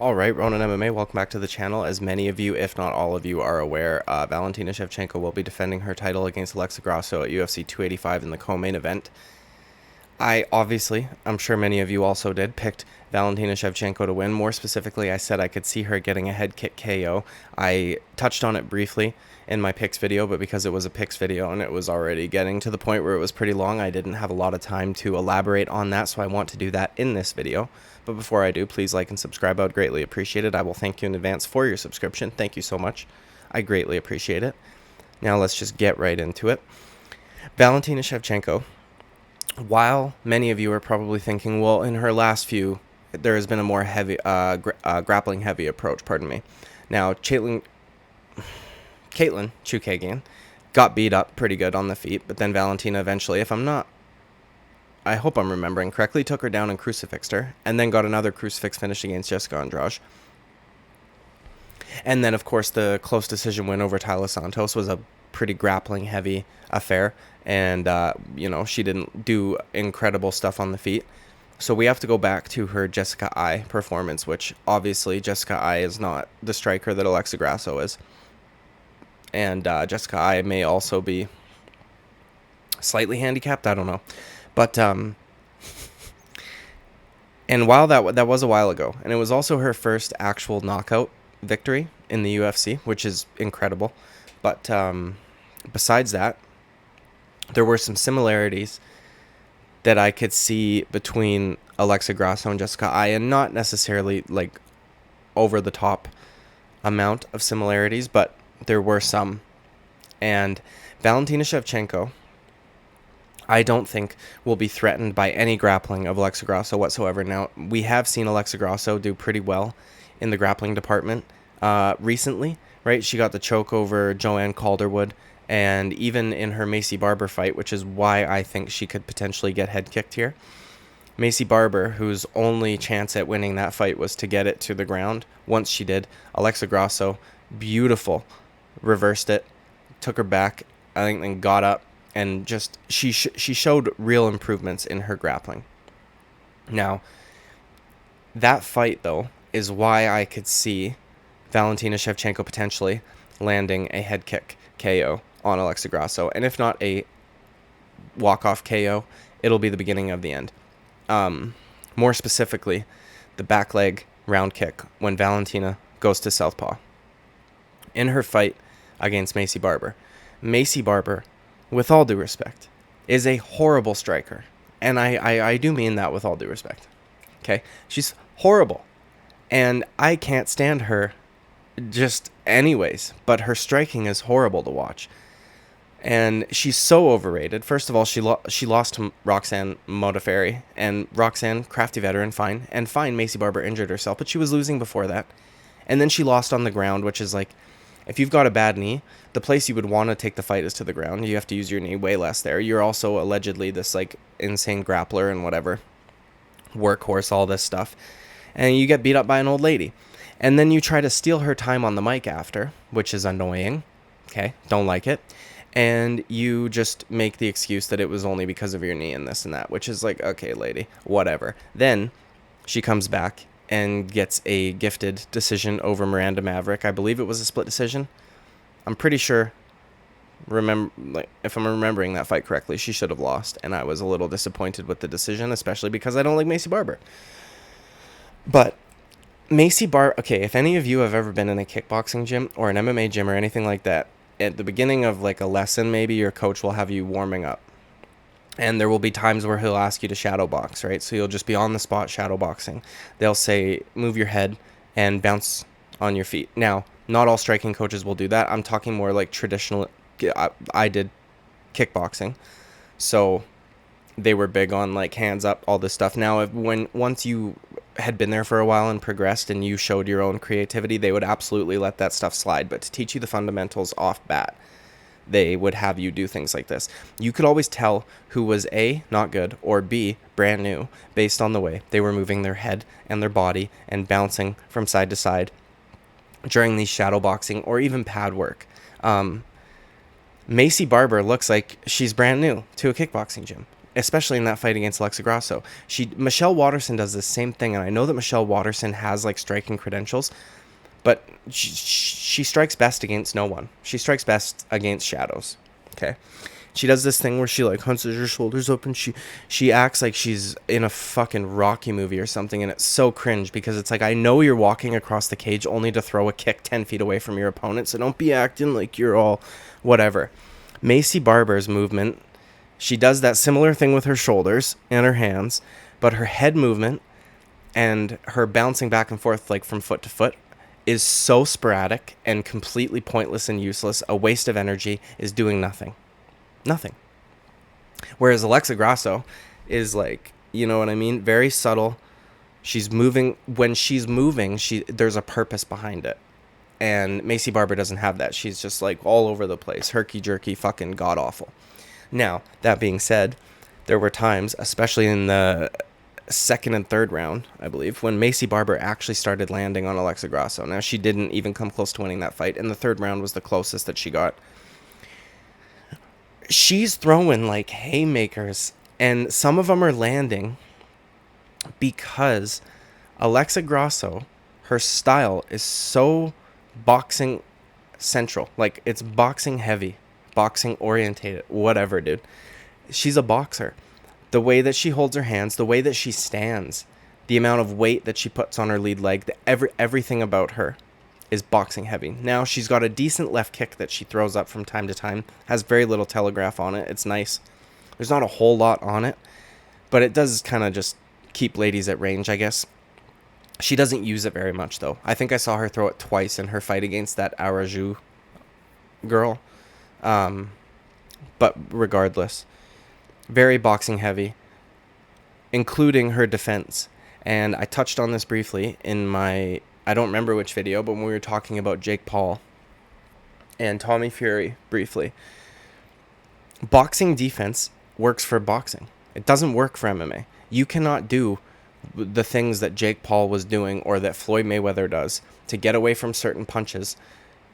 All right, Ronan MMA, welcome back to the channel. As many of you, if not all of you, are aware, Valentina Shevchenko will be defending her title against Alex Grasso at UFC 285 in the co-main event. I'm sure many of you also did, picked Valentina Shevchenko to win. More specifically, I said I could see her getting a head kick KO. I touched on it briefly in my picks video, but because it was a picks video and it was already getting to the point where it was pretty long, I didn't have a lot of time to elaborate on that, so I want to do that in this video. But before I do, please like and subscribe. I would greatly appreciate it. I will thank you in advance for your subscription. Thank you so much. I greatly appreciate it. Now let's just get right into it. Valentina Shevchenko, while many of you are probably thinking, well, in her last few, there has been a more heavy, grappling heavy approach, pardon me. Now, Caitlin Chukagian got beat up pretty good on the feet, but then Valentina eventually, I hope I'm remembering correctly, took her down and crucifixed her, and then got another crucifix finish against Jessica Andrade. And then, of course, the close decision win over Taila Santos was a pretty grappling heavy affair, and she didn't do incredible stuff on the feet. So we have to go back to her Jessica I performance, which obviously Jessica I is not the striker that Alex Grasso is, and Jessica I may also be slightly handicapped. I don't know, but and while that was a while ago, and it was also her first actual knockout victory in the UFC, which is incredible. But besides that, there were some similarities that I could see between Alexa Grasso and Jessica I, and not necessarily like over the top amount of similarities, but there were some. And Valentina Shevchenko, I don't think will be threatened by any grappling of Alexa Grasso whatsoever. Now, we have seen Alexa Grasso do pretty well in the grappling department recently, right? She got the choke over Joanne Calderwood, and even in her Maycee Barber fight, which is why I think she could potentially get head kicked here. Maycee Barber, whose only chance at winning that fight was to get it to the ground. Once she did, Alexa Grasso, beautiful, reversed it, took her back, I think, then got up, and just she showed real improvements in her grappling. Now, that fight, though, is why I could see Valentina Shevchenko potentially landing a head kick KO on Alexa Grasso, and if not a walk-off KO, it'll be the beginning of the end. More specifically, the back leg round kick when Valentina goes to southpaw. In her fight against Maycee Barber, with all due respect, is a horrible striker, and I do mean that with all due respect. Okay, she's horrible, and I can't stand her just anyways, but her striking is horrible to watch, and she's so overrated. First of all, she lost to Roxanne Modafferi, and Roxanne, crafty veteran, fine, Maycee Barber injured herself, but she was losing before that, and then she lost on the ground, which is like, if you've got a bad knee, the place you would want to take the fight is to the ground. You have to use your knee way less there. You're also allegedly this like insane grappler and whatever, workhorse, all this stuff, and you get beat up by an old lady. And then you try to steal her time on the mic after, which is annoying. Okay, don't like it. And you just make the excuse that it was only because of your knee and this and that, which is like, okay, lady, whatever. Then she comes back and gets a gifted decision over Miranda Maverick. I believe it was a split decision. I'm pretty sure, if I'm remembering that fight correctly, she should have lost, and I was a little disappointed with the decision, especially because I don't like Maycee Barber. But Maycee Barber, okay, if any of you have ever been in a kickboxing gym or an MMA gym or anything like that, at the beginning of like a lesson, maybe your coach will have you warming up. And there will be times where he'll ask you to shadow box, right? So you'll just be on the spot shadow boxing. They'll say, move your head and bounce on your feet. Now, not all striking coaches will do that. I'm talking more like traditional. I did kickboxing, so they were big on like hands up, all this stuff. Now, once you had been there for a while and progressed and you showed your own creativity, they would absolutely let that stuff slide. But to teach you the fundamentals off bat, they would have you do things like this. You could always tell who was A, not good, or B, brand new, based on the way they were moving their head and their body and bouncing from side to side during these shadow boxing or even pad work. Maycee Barber looks like she's brand new to a kickboxing gym. especially in that fight against Alexa Grasso. Michelle Waterson does the same thing, and I know that Michelle Waterson has like striking credentials, but she strikes best against no one. She strikes best against shadows. Okay. She does this thing where she like hunches her shoulders up and she acts like she's in a fucking Rocky movie or something, and it's so cringe because it's like, I know you're walking across the cage only to throw a kick 10 feet away from your opponent, so don't be acting like you're all whatever. Maycee Barber's movement, she does that similar thing with her shoulders and her hands, but her head movement and her bouncing back and forth like from foot to foot is so sporadic and completely pointless and useless, a waste of energy, is doing nothing. Nothing. Whereas Alexa Grasso is like, you know what I mean? Very subtle. She's moving. When she's moving, there's a purpose behind it. And Maycee Barber doesn't have that. She's just like all over the place. Herky-jerky, fucking god-awful. Now, that being said, there were times, especially in the second and third round, I believe, when Maycee Barber actually started landing on Alexa Grasso. Now, she didn't even come close to winning that fight, and the third round was the closest that she got. She's throwing like haymakers, and some of them are landing because Alexa Grasso, her style is so boxing central. Like, it's boxing heavy, boxing orientated, whatever, dude. She's a boxer. The way that she holds her hands, the way that she stands, the amount of weight that she puts on her lead leg, everything about her is boxing heavy. Now, she's got a decent left kick that she throws up from time to time. Has very little telegraph on it. It's nice. There's not a whole lot on it, but it does kind of just keep ladies at range, I guess. She doesn't use it very much, though. I think I saw her throw it twice in her fight against that Araju girl. But regardless, very boxing heavy, including her defense. And I touched on this briefly in my, I don't remember which video, but when we were talking about Jake Paul and Tommy Fury briefly. Boxing defense works for boxing. It doesn't work for MMA. You cannot do the things that Jake Paul was doing or that Floyd Mayweather does to get away from certain punches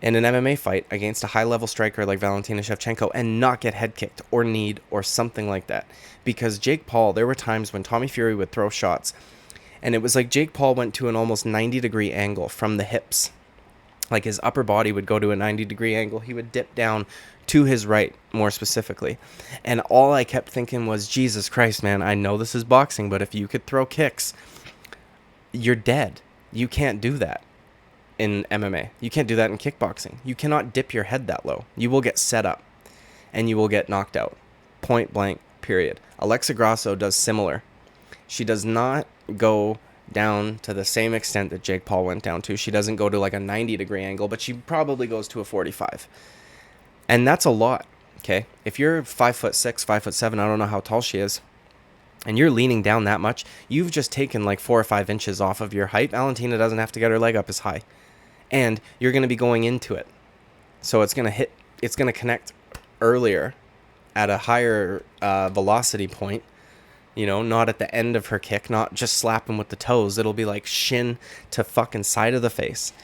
in an MMA fight against a high-level striker like Valentina Shevchenko and not get head kicked or kneed or something like that. Because Jake Paul, there were times when Tommy Fury would throw shots, and it was like Jake Paul went to an almost 90-degree angle from the hips. Like, his upper body would go to a 90-degree angle. He would dip down to his right, more specifically. And all I kept thinking was, Jesus Christ, man, I know this is boxing, but if you could throw kicks, you're dead. You can't do that in MMA. You can't do that in kickboxing. You cannot dip your head that low. You will get set up, and you will get knocked out. Point blank, period. Alexa Grasso does similar. She does not go down to the same extent that Jake Paul went down to. She doesn't go to like a 90-degree angle, but she probably goes to a 45. And that's a lot, okay? If you're 5'6", 5'7", I don't know how tall she is, and you're leaning down that much, you've just taken like 4 or 5 inches off of your height. Valentina doesn't have to get her leg up as high. And you're going to be going into it. So it's going to connect earlier at a higher velocity point. You know, not at the end of her kick, not just slapping with the toes. It'll be like shin to fucking side of the face.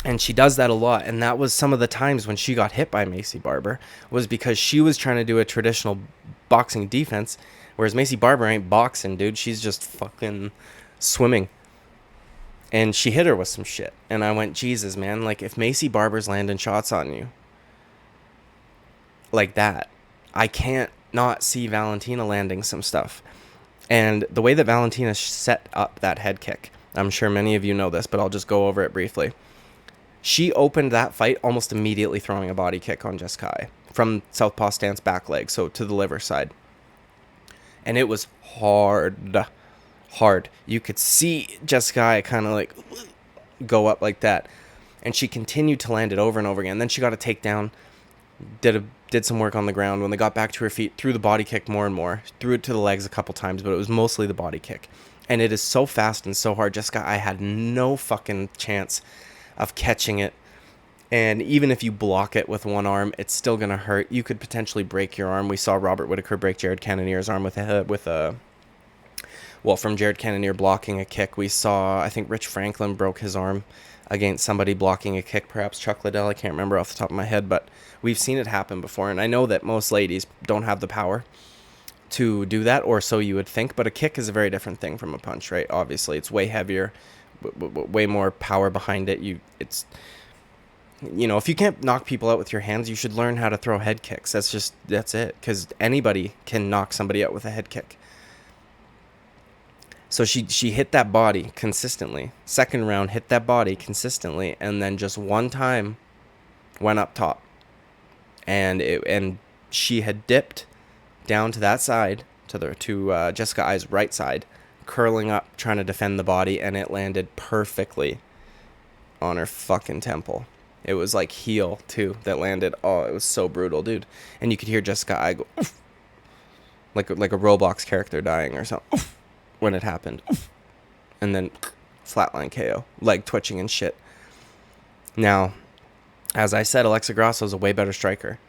And she does that a lot. And that was some of the times when she got hit by Maycee Barber, was because she was trying to do a traditional boxing defense, whereas Maycee Barber ain't boxing, dude. She's just fucking swimming. And she hit her with some shit. And I went, Jesus, man, like, if Maycee Barber's landing shots on you like that, I can't not see Valentina landing some stuff. And the way that Valentina set up that head kick, I'm sure many of you know this, but I'll just go over it briefly. She opened that fight almost immediately throwing a body kick on Jessica Eye from southpaw stance back leg, so to the liver side. And it was hard. You could see Jessica Eye kind of like go up like that. And she continued to land it over and over again. Then she got a takedown, did some work on the ground. When they got back to her feet, threw the body kick more and more. Threw it to the legs a couple times, but it was mostly the body kick. And it is so fast and so hard. Jessica Eye had no fucking chance of catching it. And even if you block it with one arm, it's still going to hurt. You could potentially break your arm. We saw Robert Whittaker break Jared Cannonier's arm from Jared Cannonier blocking a kick. We saw, I think Rich Franklin broke his arm against somebody blocking a kick, perhaps Chuck Liddell. I can't remember off the top of my head, but we've seen it happen before. And I know that most ladies don't have the power to do that, or so you would think. But a kick is a very different thing from a punch, right? Obviously, it's way heavier, way more power behind it. If you can't knock people out with your hands, you should learn how to throw head kicks. That's it. Because anybody can knock somebody out with a head kick. So she hit that body consistently. Second round, hit that body consistently, and then just one time went up top. And she had dipped down to that side, to Jessica Ai's right side, curling up, trying to defend the body, and it landed perfectly on her fucking temple. It was like heel, too, that landed. Oh, it was so brutal, dude. And you could hear Jessica Ai go, oof, like a Roblox character dying or something, oof, when it happened. Oof. And then flatline KO, leg twitching and shit. Now, as I said, Alexa Grasso is a way better striker.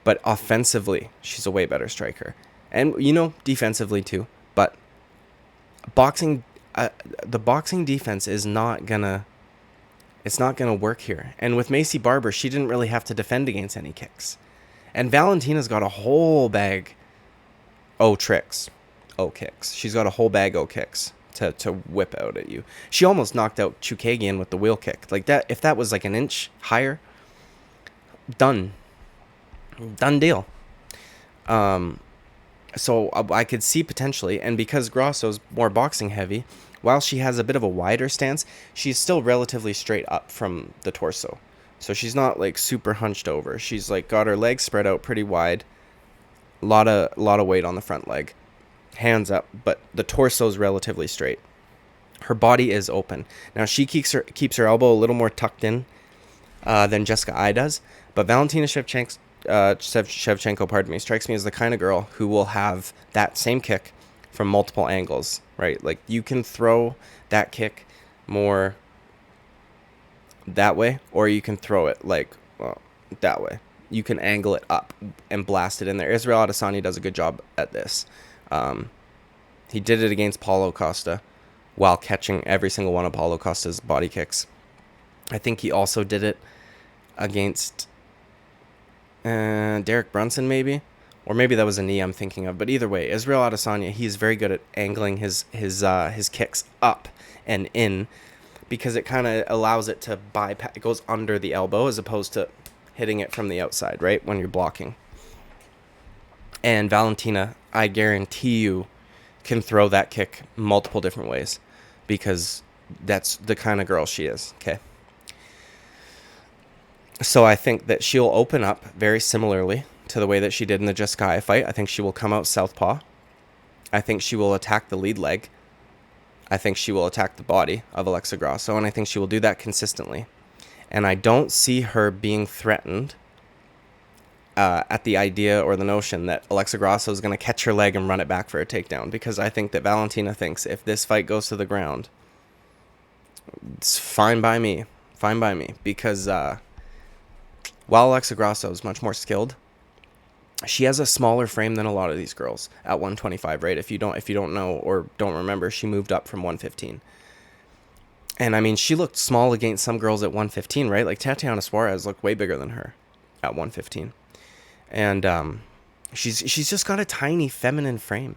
But offensively, she's a way better striker. And, defensively, too. But boxing, the boxing defense is not gonna... It's not going to work here. And with Macy Barber, she didn't really have to defend against any kicks. And Valentina's got a whole bag kicks. She's got a whole bag kicks to whip out at you. She almost knocked out Chukagian with the wheel kick. Like that, if that was like an inch higher, done deal. So I could see potentially, and because Grasso's more boxing heavy, while she has a bit of a wider stance, she's still relatively straight up from the torso. So she's not like super hunched over. She's like got her legs spread out pretty wide. A lot of weight on the front leg. Hands up, but the torso's relatively straight. Her body is open. Now she keeps her elbow a little more tucked in than Jessica Ai does, but Valentina Shevchenko, pardon me, strikes me as the kind of girl who will have that same kick from multiple angles, right? Like you can throw that kick more that way, or you can throw it that way. You can angle it up and blast it in there. Israel Adesanya does a good job at this. He did it against Paulo Costa while catching every single one of Paulo Costa's body kicks. I think he also did it against Derek Brunson, maybe. Or maybe that was a knee I'm thinking of. But either way, Israel Adesanya, he's very good at angling his kicks up and in, because it kind of allows it to bypass. It goes under the elbow as opposed to hitting it from the outside, right, when you're blocking. And Valentina, I guarantee you, can throw that kick multiple different ways, because that's the kind of girl she is, okay? So I think that she'll open up very similarly to the way that she did in the Jessica Ai fight. I think she will come out southpaw. I think she will attack the lead leg. I think she will attack the body of Alexa Grasso, and I think she will do that consistently. And I don't see her being threatened at the idea or the notion that Alexa Grasso is going to catch her leg and run it back for a takedown, because I think that Valentina thinks if this fight goes to the ground, it's fine by me, because while Alexa Grasso is much more skilled, she has a smaller frame than a lot of these girls at 125, right? If you don't know or don't remember, she moved up from 115. And I mean, she looked small against some girls at 115, right? Like Tatiana Suarez looked way bigger than her at 115. And she's just got a tiny feminine frame.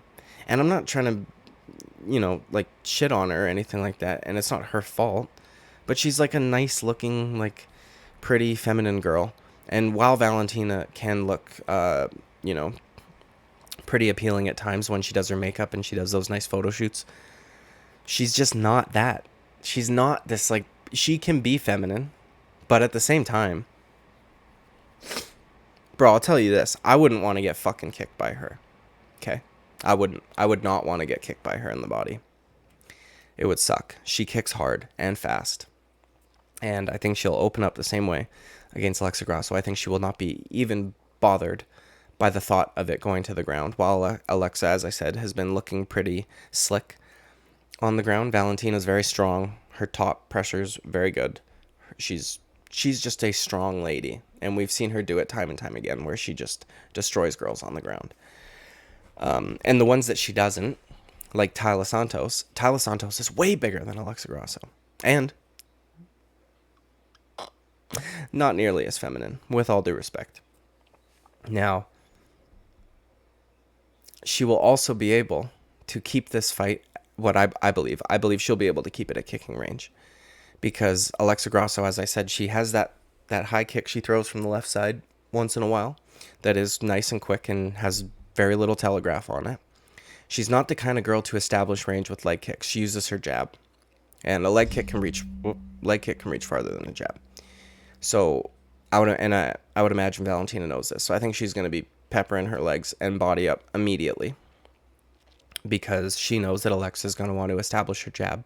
And I'm not trying to, like shit on her or anything like that. And it's not her fault. But she's like a nice looking, like pretty feminine girl. And while Valentina can look, pretty appealing at times when she does her makeup and she does those nice photo shoots, she's just not that. She's not this, like, she can be feminine, but at the same time, bro, I'll tell you this. I wouldn't want to get fucking kicked by her. Okay? I would not want to get kicked by her in the body. It would suck. She kicks hard and fast. And I think she'll open up the same way against Alexa Grasso. I think she will not be even bothered by the thought of it going to the ground. While Alexa, as I said, has been looking pretty slick on the ground, Valentina's very strong. Her top pressure's very good. She's just a strong lady. And we've seen her do it time and time again, where she just destroys girls on the ground. And the ones that she doesn't, like Taila Santos is way bigger than Alexa Grasso. And not nearly as feminine, with all due respect. Now, she will also be able to keep this fight. I believe she'll be able to keep it at kicking range, because Alexa Grasso, as I said, she has that high kick she throws from the left side once in a while that is nice and quick and has very little telegraph on it. She's not the kind of girl to establish range with leg kicks. She uses her jab, and a leg kick can reach farther than a jab. So I would imagine Valentina knows this. So I think she's going to be peppering her legs and body up immediately, because she knows that Alexa's going to want to establish her jab.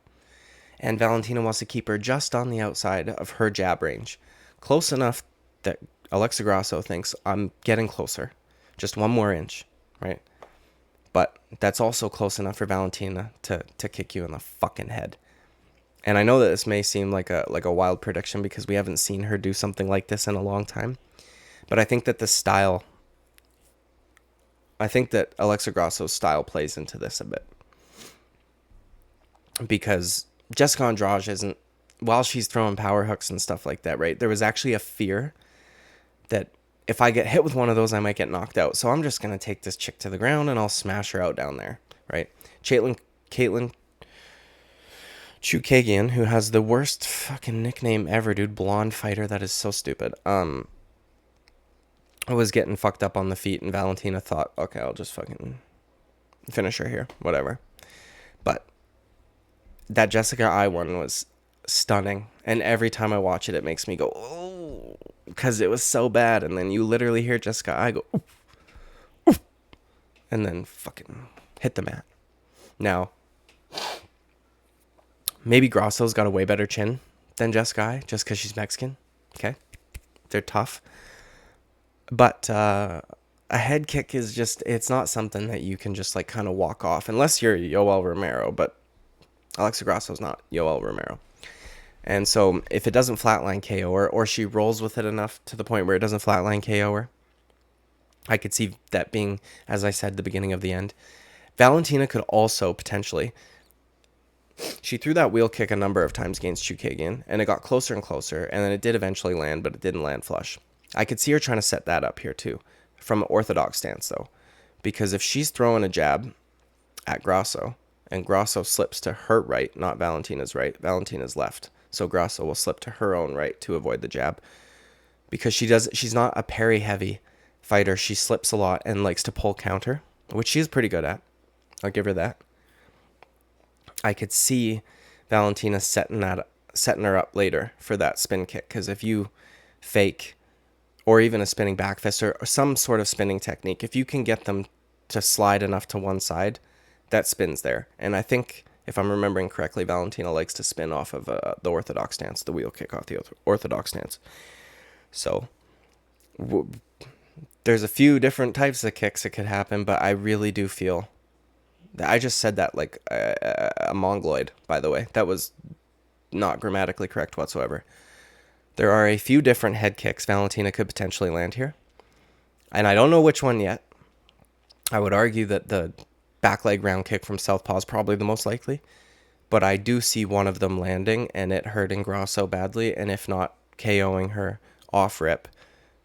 And Valentina wants to keep her just on the outside of her jab range, close enough that Alexa Grasso thinks, I'm getting closer, just one more inch, right? But that's also close enough for Valentina to kick you in the fucking head. And I know that this may seem like a wild prediction, because we haven't seen her do something like this in a long time. But I think that Alexa Grasso's style plays into this a bit. Because Jessica Andrade isn't, while she's throwing power hooks and stuff like that, right? There was actually a fear that if I get hit with one of those, I might get knocked out. So I'm just going to take this chick to the ground and I'll smash her out down there, right? Caitlin Chukagian, who has the worst fucking nickname ever, dude. Blonde fighter. That is so stupid. I was getting fucked up on the feet, and Valentina thought, okay, I'll just fucking finish her here. Whatever. But that Jessica I one was stunning. And every time I watch it, it makes me go, oh, because it was so bad. And then you literally hear Jessica I go, oof, oof, and then fucking hit the mat. Now, maybe Grasso's got a way better chin than Jessica I, just because she's Mexican. Okay? They're tough. But a head kick is just, it's not something that you can just like kind of walk off, unless you're Yoel Romero. But Alexa Grasso's not Yoel Romero. And so if it doesn't flatline KO her, or she rolls with it enough to the point where it doesn't flatline KO her, I could see that being, as I said, the beginning of the end. Valentina could also potentially, she threw that wheel kick a number of times against Chukagian, and it got closer and closer, and then it did eventually land, but it didn't land flush. I could see her trying to set that up here too, from an orthodox stance though, because if she's throwing a jab at Grasso, and Grasso slips to her right, not Valentina's right, Valentina's left, so Grasso will slip to her own right to avoid the jab, because she's not a parry heavy fighter. She slips a lot and likes to pull counter, which she's pretty good at. I'll give her that. I could see Valentina setting her up later for that spin kick, because if you fake, or even a spinning back fist, or some sort of spinning technique, if you can get them to slide enough to one side, that spins there. And I think, if I'm remembering correctly, Valentina likes to spin off of the orthodox stance, the wheel kick off the orthodox stance. So there's a few different types of kicks that could happen, but I really do feel that I just said that like a mongoloid, by the way. That was not grammatically correct whatsoever. There are a few different head kicks Valentina could potentially land here, and I don't know which one yet. I would argue that the back leg round kick from southpaw is probably the most likely, but I do see one of them landing and it hurting Grasso badly, and if not, KOing her off rip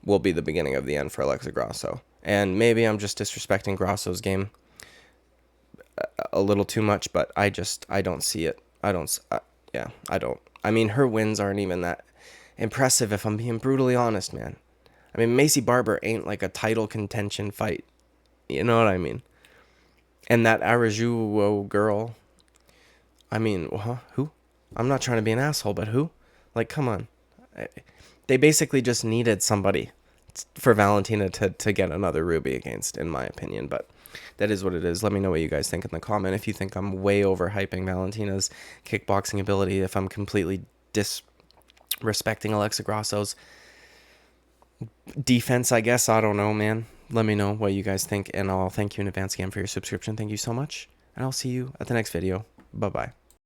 will be the beginning of the end for Alexa Grasso. And maybe I'm just disrespecting Grasso's game a little too much, but I don't see it. I don't. I mean, her wins aren't even that impressive, if I'm being brutally honest, man. I mean, Macy Barber ain't like a title contention fight. You know what I mean? And that Arajuwo girl, I mean, who? I'm not trying to be an asshole, but who? Like, come on. They basically just needed somebody for Valentina to get another Ruby against, in my opinion. But that is what it is. Let me know what you guys think in the comment. If you think I'm way overhyping Valentina's kickboxing ability, if I'm completely disrespecting Alexa Grasso's defense, I guess. I don't know, man. Let me know what you guys think, and I'll thank you in advance again for your subscription. Thank you so much, and I'll see you at the next video. Bye-bye.